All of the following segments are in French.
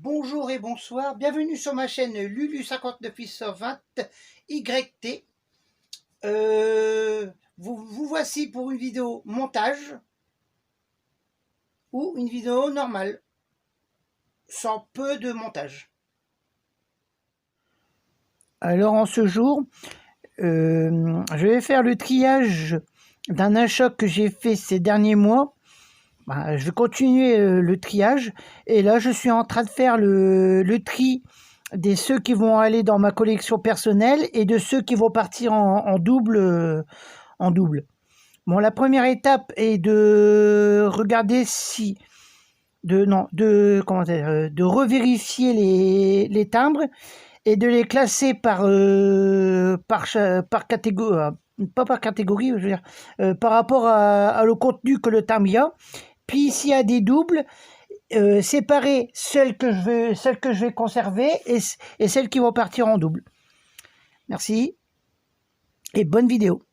Bonjour et bonsoir, bienvenue sur ma chaîne Lulu59820YT. Vous voici pour une vidéo montage ou une vidéo normale, sans peu de montage. Alors en ce jour, je vais faire le triage d'un achat que j'ai fait ces derniers mois. Je vais continuer le triage et là je suis en train de faire le tri de ceux qui vont aller dans ma collection personnelle et de ceux qui vont partir en double. Bon, la première étape est de regarder si de revérifier les timbres et de les classer par catégorie, pas par catégorie, je veux dire, par rapport à le contenu que le timbre y a. Puis s'il y a des doubles, séparer celles que je vais conserver et celles qui vont partir en double. Merci et bonne vidéo.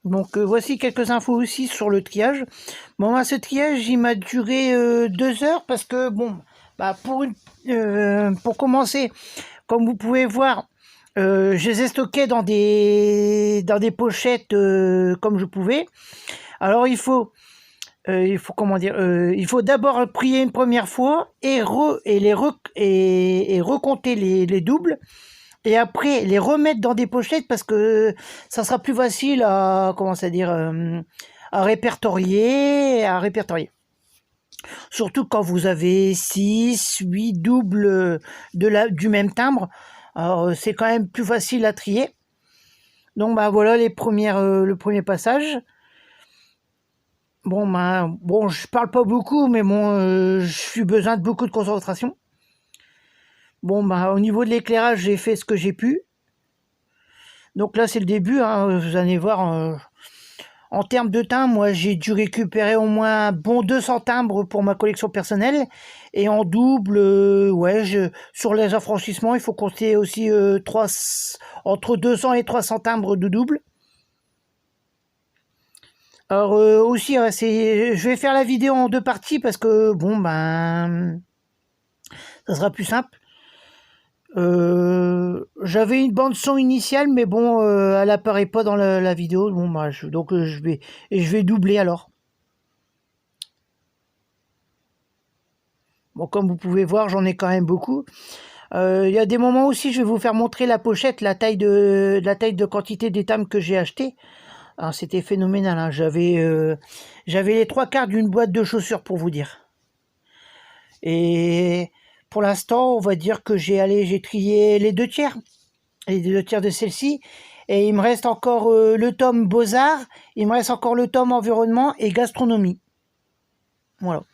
Donc voici quelques infos aussi sur le triage. Bon, ce triage, il m'a duré 2 heures parce que bon, pour commencer, comme vous pouvez voir, je les ai stockés dans des pochettes comme je pouvais. Alors comment dire, il faut d'abord prier une première fois et recompter les doubles. Et après, les remettre dans des pochettes parce que ça sera plus facile à, à répertorier. Surtout quand vous avez 6, 8 doubles du même timbre. Alors, c'est quand même plus facile à trier. Donc, voilà le premier passage. Bon, je parle pas beaucoup, mais bon, je suis besoin de beaucoup de concentration. Bon, au niveau de l'éclairage, j'ai fait ce que j'ai pu. Donc là, c'est le début, hein, vous allez voir. En termes de timbres, moi, j'ai dû récupérer au moins bon 200 timbres pour ma collection personnelle. Et en double, sur les affranchissements, il faut compter aussi entre 200 et 300 timbres de double. Alors aussi, je vais faire la vidéo en 2 parties parce que, bon, ça sera plus simple. J'avais une bande son initiale, mais bon, elle apparaît pas dans la vidéo. Bon, donc je vais doubler alors. Bon, comme vous pouvez voir, j'en ai quand même beaucoup. Il y a des moments aussi, je vais vous faire montrer la pochette, la taille de quantité des timbres que j'ai acheté. C'était phénoménal, hein. J'avais les 3/4 d'une boîte de chaussures pour vous dire. Et pour l'instant, on va dire que j'ai trié les 2/3. Les 2/3 de celle-ci. Et il me reste encore le tome Beaux-Arts, il me reste encore le tome Environnement et Gastronomie. Voilà.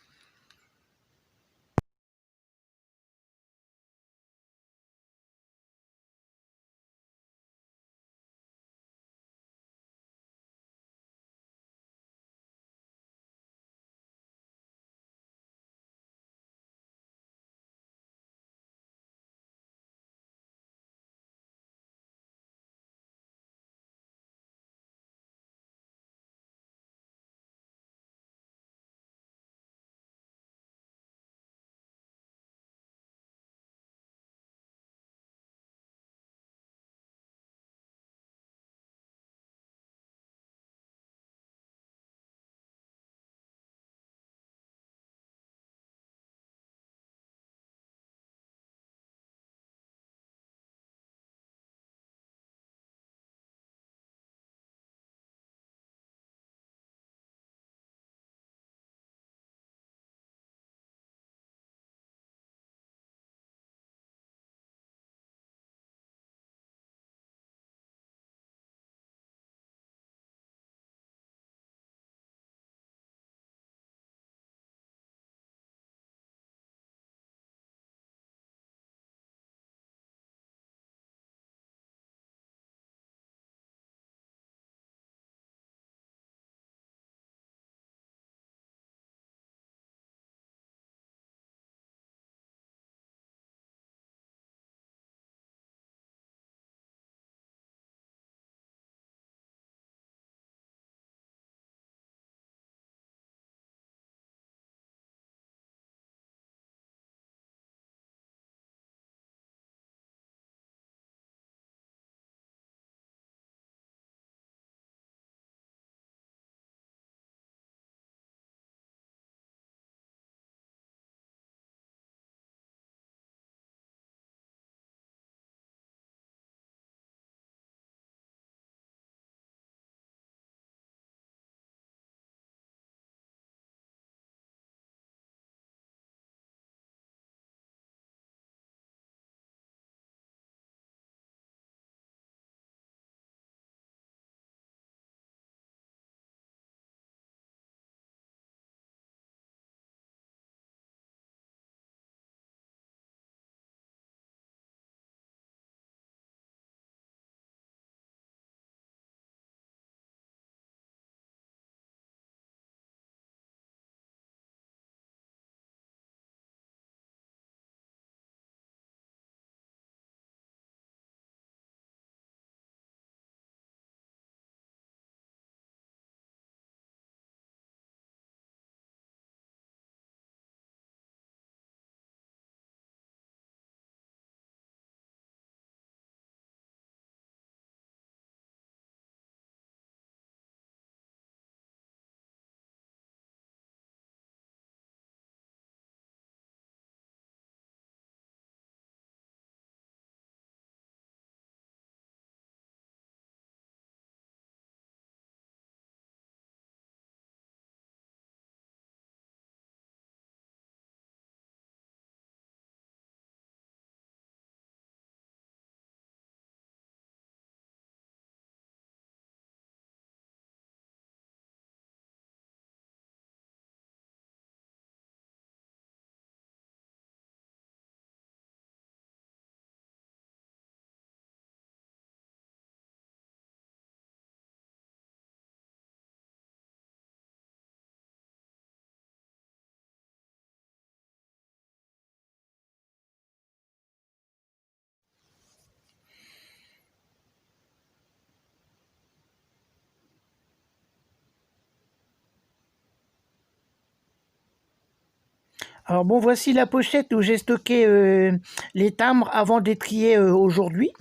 Alors bon, voici la pochette où j'ai stocké les timbres avant de les trier aujourd'hui.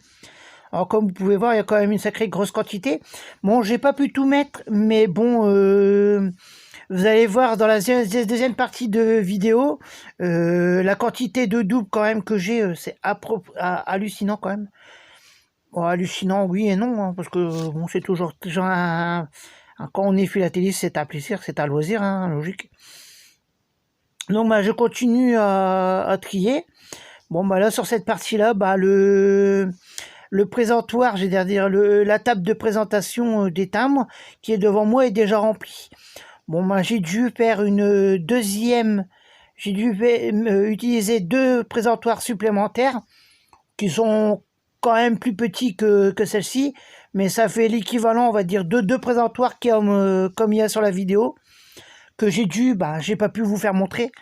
Alors comme vous pouvez voir, il y a quand même une sacrée grosse quantité. Bon, j'ai pas pu tout mettre, mais bon, vous allez voir dans la deuxième partie de vidéo, la quantité de doubles quand même que j'ai, c'est hallucinant quand même. Bon, hallucinant, oui et non, hein, parce que bon, c'est toujours quand on est philatéliste, c'est un plaisir, c'est un loisir, hein, logique. Donc bah, je continue à trier. Bon bah là sur cette partie-là, bah le présentoir, j'ai à dire la table de présentation des timbres qui est devant moi est déjà remplie. Bon bah j'ai dû faire une deuxième, j'ai dû utiliser deux présentoirs supplémentaires qui sont quand même plus petits que celle-ci, mais ça fait l'équivalent, on va dire, de deux présentoirs comme il y a sur la vidéo, que j'ai pas pu vous faire montrer.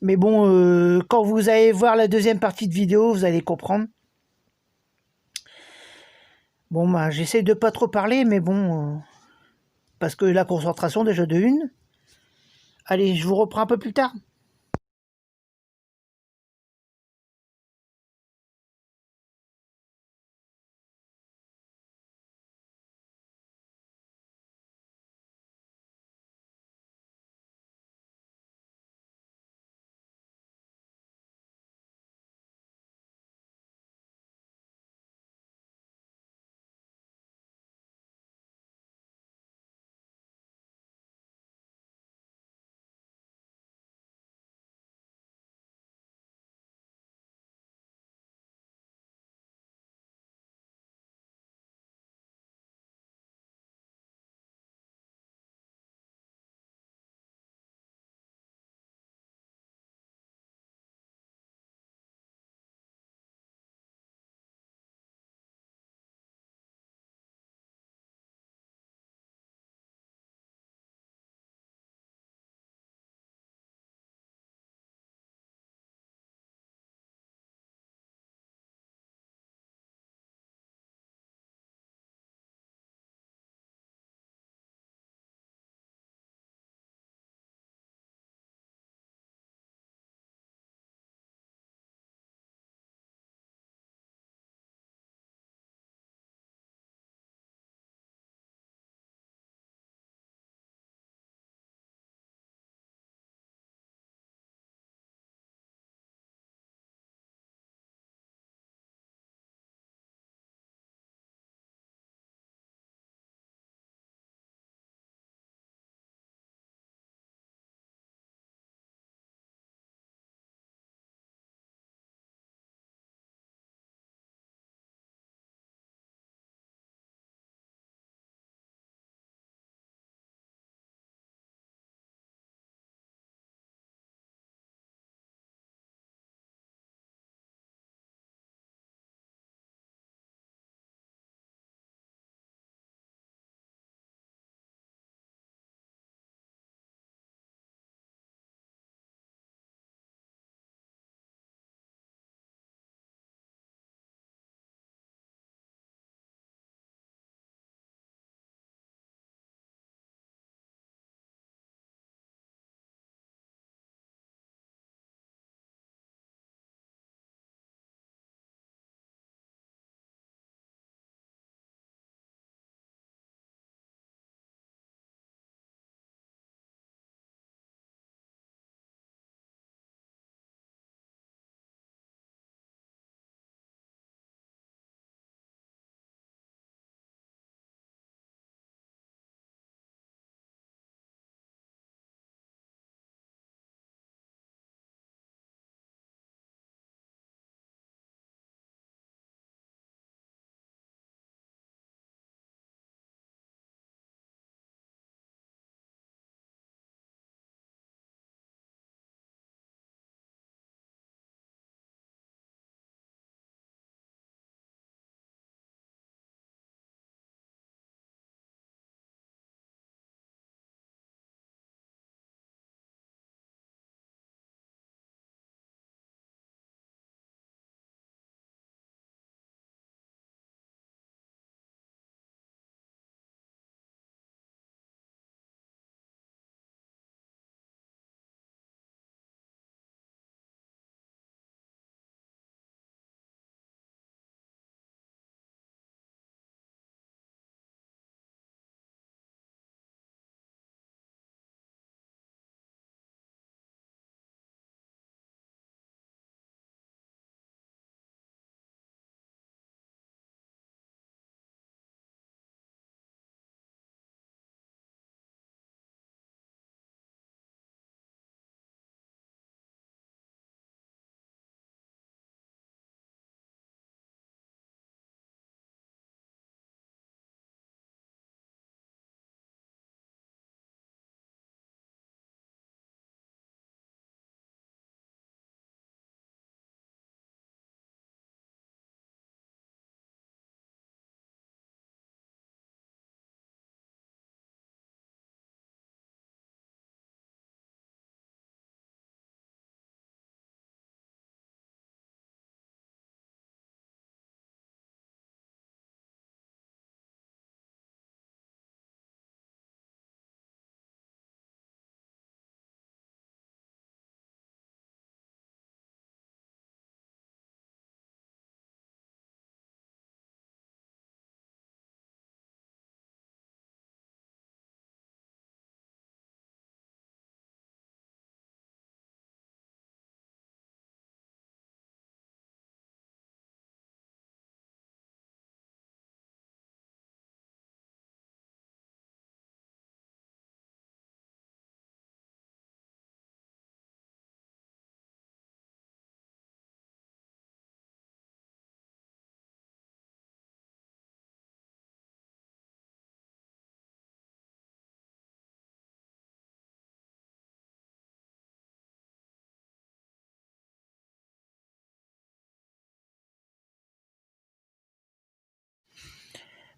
Mais bon, quand vous allez voir la deuxième partie de vidéo, vous allez comprendre. Bon, bah, j'essaie de pas trop parler, mais bon, parce que la concentration déjà de une. Allez, je vous reprends un peu plus tard.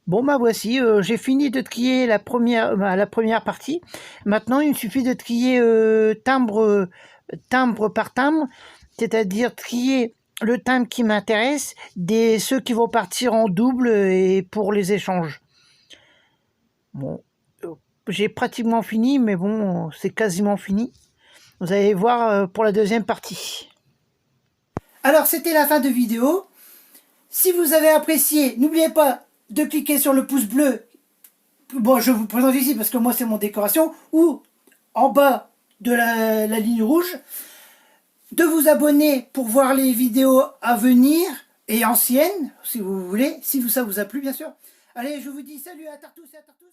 Bon bah voici, j'ai fini de trier la première partie. Maintenant il me suffit de trier timbre par timbre, c'est-à-dire trier le timbre qui m'intéresse des ceux qui vont partir en double et pour les échanges. Bon, j'ai pratiquement fini, mais bon, c'est quasiment fini. Vous allez voir pour la deuxième partie. Alors c'était la fin de vidéo. Si vous avez apprécié, n'oubliez pas de cliquer sur le pouce bleu. Bon, je vous présente ici parce que moi c'est mon décoration. Ou en bas de la ligne rouge. De vous abonner pour voir les vidéos à venir et anciennes, si vous voulez, si ça vous a plu bien sûr. Allez, je vous dis salut à Tartous et à Tartous.